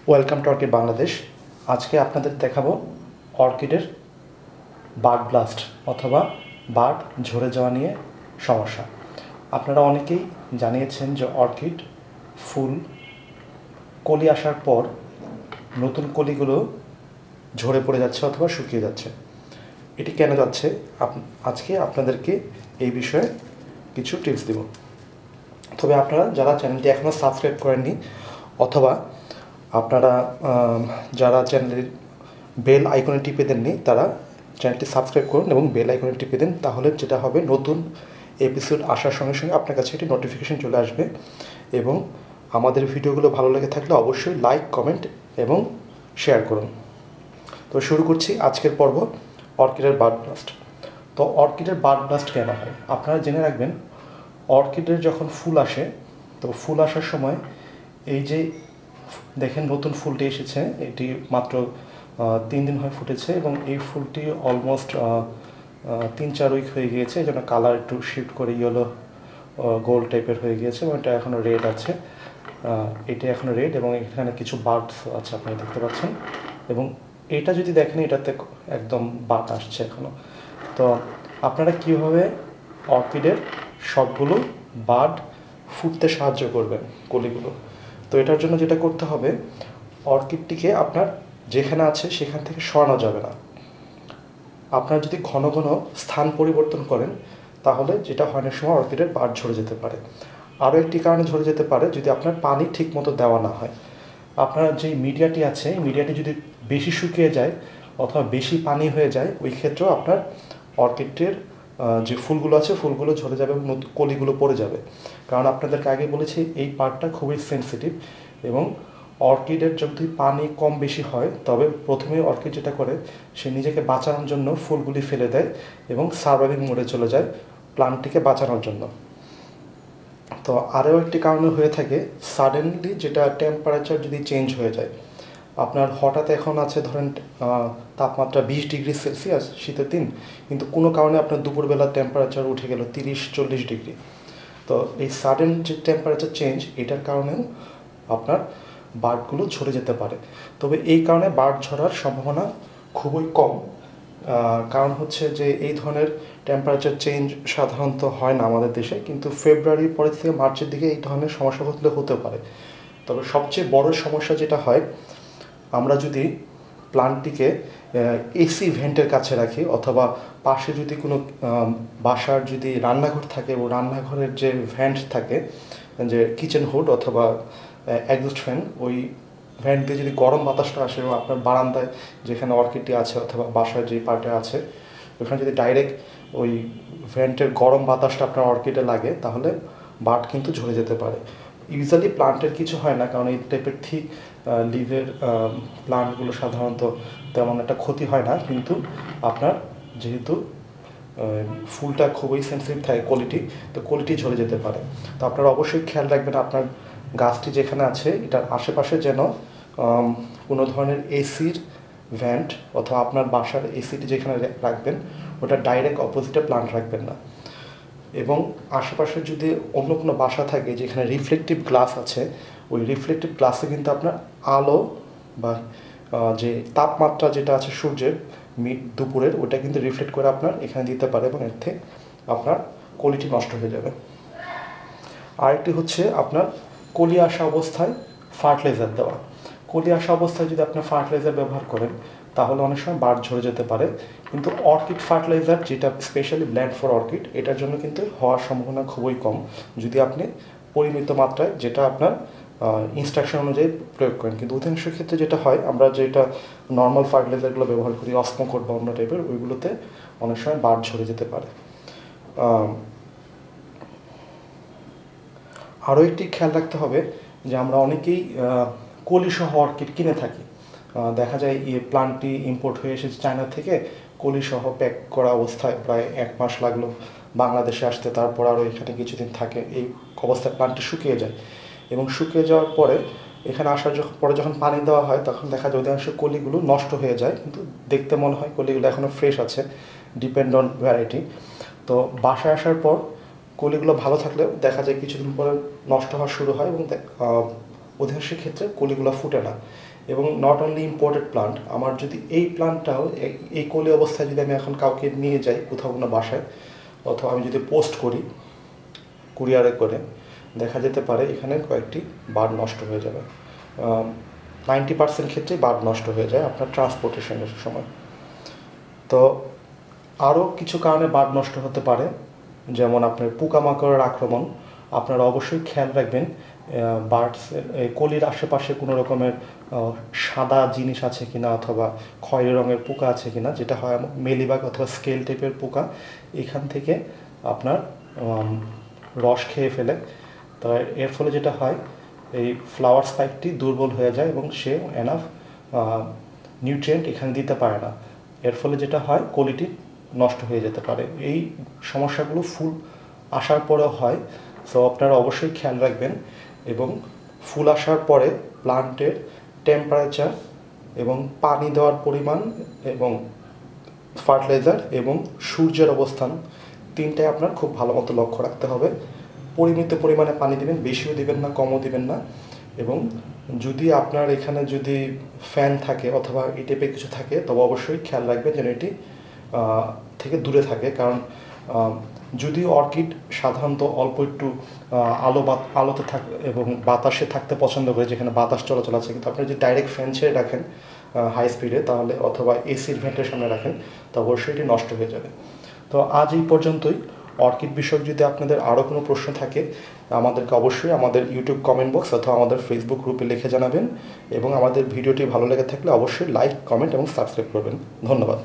Welcome to orchid Bangladesh. আজকে আপনাদের দেখাবো অর্কিডের বার্ড ব্লাস্ট অথবা বার্ড ঝরে যাওয়া নিয়ে সমস্যা। আপনারা অনেকেই জানিয়েছেন যে অর্কিড ফুল কলি আসার পর নতুন কলিগুলো ঝরে পড়ে যাচ্ছে অথবা শুকিয়ে যাচ্ছে। এটি কেন যাচ্ছে আজকে আপনাদেরকে এই বিষয়ে কিছু টিপস দেব। তবে আপনারা যারা চ্যানেলটি এখনও সাবস্ক্রাইব করেননি অথবা আপনারা যারা চ্যানেলের বেল আইকনে টিপে দেননি তারা চ্যানেলটি সাবস্ক্রাইব করুন এবং বেল আইকনে টিপে দেন। তাহলে যেটা হবে, নতুন এপিসোড আসার সঙ্গে সঙ্গে আপনার কাছে একটি নোটিফিকেশন চলে আসবে। এবং আমাদের ভিডিওগুলো ভালো লেগে থাকলে অবশ্যই লাইক, কমেন্ট এবং শেয়ার করুন। তো শুরু করছি আজকের পর্ব, অর্কিডের বার্ড ব্লাস্ট। তো অর্কিডের বার্ড ব্লাস্ট কেন হয় আপনারা জেনে রাখবেন। অর্কিডের যখন ফুল আসে, তো ফুল আসার সময় এই যে দেখেন নতুন ফুলটি এসেছে, এটি মাত্র 3 দিন হয় ফুটেছে এবং এই ফুলটি অলমোস্ট 3-4 উইক হয়ে গিয়েছে। এই জন্য কালার একটু শিফট করে ইয়েলো গোল্ড টাইপের হয়ে গিয়েছে এবং এটা এখনও রেড আছে। এটা এখনও রেড এবং এখানে কিছু বার্ডস আছে আপনি দেখতে পাচ্ছেন। এবং এটা যদি দেখেন, এটাতে একদম বার্ড আসছে এখনও। তো আপনারা কীভাবে অর্কিডের সবগুলো বার্ড ফুটতে সাহায্য করবেন কলিগুলো? তো এটার জন্য যেটা করতে হবে, অর্কিডটিকে আপনার যেখানে আছে সেখান থেকে সরানো যাবে না। আপনার যদি ঘন ঘন স্থান পরিবর্তন করেন তাহলে যেটা হয় অনেক সময় অর্কিডের বার্ড ঝরে যেতে পারে। আরও একটি কারণে ঝরে যেতে পারে, যদি আপনার পানি ঠিক মতো দেওয়া না হয়। আপনার যে মিডিয়াটি আছে, এই মিডিয়াটি যদি বেশি শুকিয়ে যায় অথবা বেশি পানি হয়ে যায়, ওই ক্ষেত্রেও আপনার অর্কিডের যে ফুলগুলো আছে ফুলগুলো ঝরে যাবে এবং কলিগুলো পড়ে যাবে। কারণ আপনাদেরকে আগে বলেছি এই পার্টটা খুবই সেন্সিটিভ এবং অর্কিডের যদি পানি কম বেশি হয় তবে প্রথমে অর্কিড যেটা করে, সে নিজেকে বাঁচানোর জন্য ফুলগুলি ফেলে দেয় এবং সার্ভাইভিং মোডে চলে যায় প্লান্টটিকে বাঁচানোর জন্য। তো আরও একটি কারণে হয়ে থাকে, সাডেনলি যেটা টেম্পারেচার যদি চেঞ্জ হয়ে যায়। আপনার হঠাৎ এখন আছে ধরেন তাপমাত্রা 20 ডিগ্রি সেলসিয়াস শীতের দিন, কিন্তু কোনো কারণে আপনার দুপুরবেলা টেম্পারেচার উঠে গেল 30-40 ডিগ্রি। তো এই সাডেন যে টেম্পারেচার চেঞ্জ, এটার কারণেও আপনার বার্ডগুলো ঝরে যেতে পারে। তবে এই কারণে বার্ড ঝরার সম্ভাবনা খুবই কম। কারণ হচ্ছে যে এই ধরনের টেম্পারেচার চেঞ্জ সাধারণত হয় না আমাদের দেশে, কিন্তু ফেব্রুয়ারির পরে থেকে মার্চের দিকে এই ধরনের সমস্যা হতে পারে। তবে সবচেয়ে বড় সমস্যা যেটা হয়, আমরা যদি প্লান্টটিকে এসি ভেন্টের কাছে রাখি অথবা পাশে যদি কোনো বাসার যদি রান্নাঘর থাকে এবং রান্নাঘরের যে ভেন্ট থাকে, যে কিচেন হুড অথবা এক্সস্ট ফ্যান, ওই ভেন্ট দিয়ে যদি গরম বাতাসটা আসে এবং আপনার বারান্দায় যেখানে অর্কিডটি আছে অথবা বাসার যে পার্টে আছে ওখানে যদি ডাইরেক্ট ওই ভেন্টের গরম বাতাসটা আপনার অর্কিডে লাগে, তাহলে বার্ড কিন্তু ঝরে যেতে পারে। ইউজুয়ালি প্লান্টের কিছু হয় না, কারণ এই টাইপের থিক লিভের প্লান্টগুলো সাধারণত তেমন একটা ক্ষতি হয় না। কিন্তু আপনার যেহেতু ফুলটা খুবই সেন্সিটিভ থাকে তো কোয়ালিটি ঝরে যেতে পারে। তো আপনারা অবশ্যই খেয়াল রাখবেন আপনার গাছটি যেখানে আছে এটার আশেপাশে যেন কোনো ধরনের এসির ভ্যান্ট অথবা আপনার বাসার এসিটি যেখানে রাখবেন ওটা ডাইরেক্ট অপোজিটে প্লান্ট রাখবেন না। এবং আশেপাশে যদি অন্য কোনো বাসা থাকে যেখানে রিফ্লেকটিভ গ্লাস আছে, ওই রিফ্লেকটিভ গ্লাসে কিন্তু আপনার আলো বা যে তাপমাত্রা যেটা আছে সূর্যের দুপুরের, ওটা কিন্তু রিফ্লেক্ট করে আপনার এখানে দিতে পারে এবং এর থেকে আপনার কোয়ালিটি নষ্ট হয়ে যাবে। আরেকটি হচ্ছে আপনার কলি আসা অবস্থায় ফার্টিলাইজার দেওয়া। কলি আসা অবস্থায় যদি আপনার ফার্টিলাইজার ব্যবহার করেন তাহলে অনেক সময় বার্ড ঝরে যেতে পারে। কিন্তু অর্কিড ফার্টিলাইজার, যেটা স্পেশালি ব্ল্যান্ড ফর অর্কিড, এটার জন্য কিন্তু হওয়ার সম্ভাবনা খুবই কম যদি আপনি পরিমিত মাত্রায় যেটা আপনার ইনস্ট্রাকশন অনুযায়ী প্রয়োগ করেন। কিন্তু অধিকাংশ ক্ষেত্রে যেটা হয়, আমরা যেটা নর্মাল ফার্টিলাইজারগুলো ব্যবহার করি অসমোকোড বা অন্য টাইপের, ওইগুলোতে অনেক সময় বার্ড ঝরে যেতে পারে। আরও একটি খেয়াল রাখতে হবে যে আমরা অনেকেই কলিসহ অর্কিড কিনে থাকি। দেখা যায় এই প্লান্টটি ইম্পোর্ট হয়ে এসেছে চায়না থেকে, কলিসহ প্যাক করা অবস্থায় প্রায় 1 মাস লাগলো বাংলাদেশে আসতে, তারপর আরও এখানে কিছুদিন থাকে। এই অবস্থায় প্লান্টটি শুকিয়ে যায় এবং শুকিয়ে যাওয়ার পরে এখানে আসার পরে যখন পানি দেওয়া হয় তখন দেখা যায় অধিকাংশ কলিগুলো নষ্ট হয়ে যায়, কিন্তু দেখতে মনে হয় কলিগুলো এখনও ফ্রেশ আছে, ডিপেন্ড অন ভ্যারাইটি। তো বাসায় আসার পর কলিগুলো ভালো থাকলে দেখা যায় কিছুদিন পরে নষ্ট হওয়া শুরু হয় এবং অধিকাংশ ক্ষেত্রে কলিগুলো ফুটে না এবং নট অনলি ইম্পোর্টেড প্লান্ট, আমার যদি এই প্লান্টটাও এই কলি অবস্থায় যদি আমি এখন কাউকে নিয়ে যাই কোথাও কোনো বাসায়, অথবা আমি যদি পোস্ট করি কুরিয়ারে করে, দেখা যেতে পারে এখানে কয়েকটি বার্ড নষ্ট হয়ে যাবে। 90% ক্ষেত্রেই বার্ড নষ্ট হয়ে যায় আপনার ট্রান্সপোর্টেশনের সময়। তো আরও কিছু কারণে বার্ড নষ্ট হতে পারে, যেমন আপনার পোকামাকড়ের আক্রমণ। আপনারা অবশ্যই খেয়াল রাখবেন বার্ডস কলির আশেপাশে কোনো রকমের সাদা জিনিস আছে কিনা, অথবা খয়েরি রঙের পোকা আছে কিনা, যেটা হয় মেলিবাগ অথবা স্কেল টাইপের পোকা। এখান থেকে আপনার রস খেয়ে ফেলে। তো এর ফলে যেটা হয়, এই ফ্লাওয়ার স্পাইকটি দুর্বল হয়ে যায় এবং সে এনাফ নিউট্রিয়েন্ট এখানে দিতে পারে না। এর ফলে যেটা হয়, কোয়ালিটি নষ্ট হয়ে যেতে পারে। এই সমস্যাগুলো ফুল আসার পরেও হয়, সো আপনারা অবশ্যই খেয়াল রাখবেন। এবং ফুল আসার পরে প্লান্টের টেম্পারেচার এবং পানি দেওয়ার পরিমাণ এবং ফার্টিলাইজার এবং সূর্যের অবস্থান, তিনটাই আপনার খুব ভালো মতো লক্ষ্য রাখতে হবে। পরিমিত পরিমাণে পানি দিবেন, বেশিও দিবেন না, কমও দিবেন না। এবং যদি আপনার এখানে যদি ফ্যান থাকে অথবা এই টাইপের কিছু থাকে, তবে অবশ্যই খেয়াল রাখবেন যেন এটি থেকে দূরে থাকে। কারণ যদি অর্কিড সাধারণত অল্প একটু আলোতে থাকে এবং বাতাসে থাকতে পছন্দ করে, যেখানে বাতাস চলাচল আছে, কিন্তু আপনি যদি ডাইরেক্ট ফ্যান ছেড়ে রাখেন হাই স্পিডে, তাহলে অথবা এসির ভেন্টের সামনে রাখেন, তো অবশ্যই এটি নষ্ট হয়ে যাবে। তো আজ এই পর্যন্তই। অর্কিড বিষয়ক যদি আপনাদের আরও কোনো প্রশ্ন থাকে, আমাদেরকে অবশ্যই আমাদের ইউটিউব কমেন্ট বক্স অথবা আমাদের ফেসবুক গ্রুপে লিখে জানাবেন। এবং আমাদের ভিডিওটি ভালো লেগে থাকলে অবশ্যই লাইক, কমেন্ট এবং সাবস্ক্রাইব করবেন। ধন্যবাদ।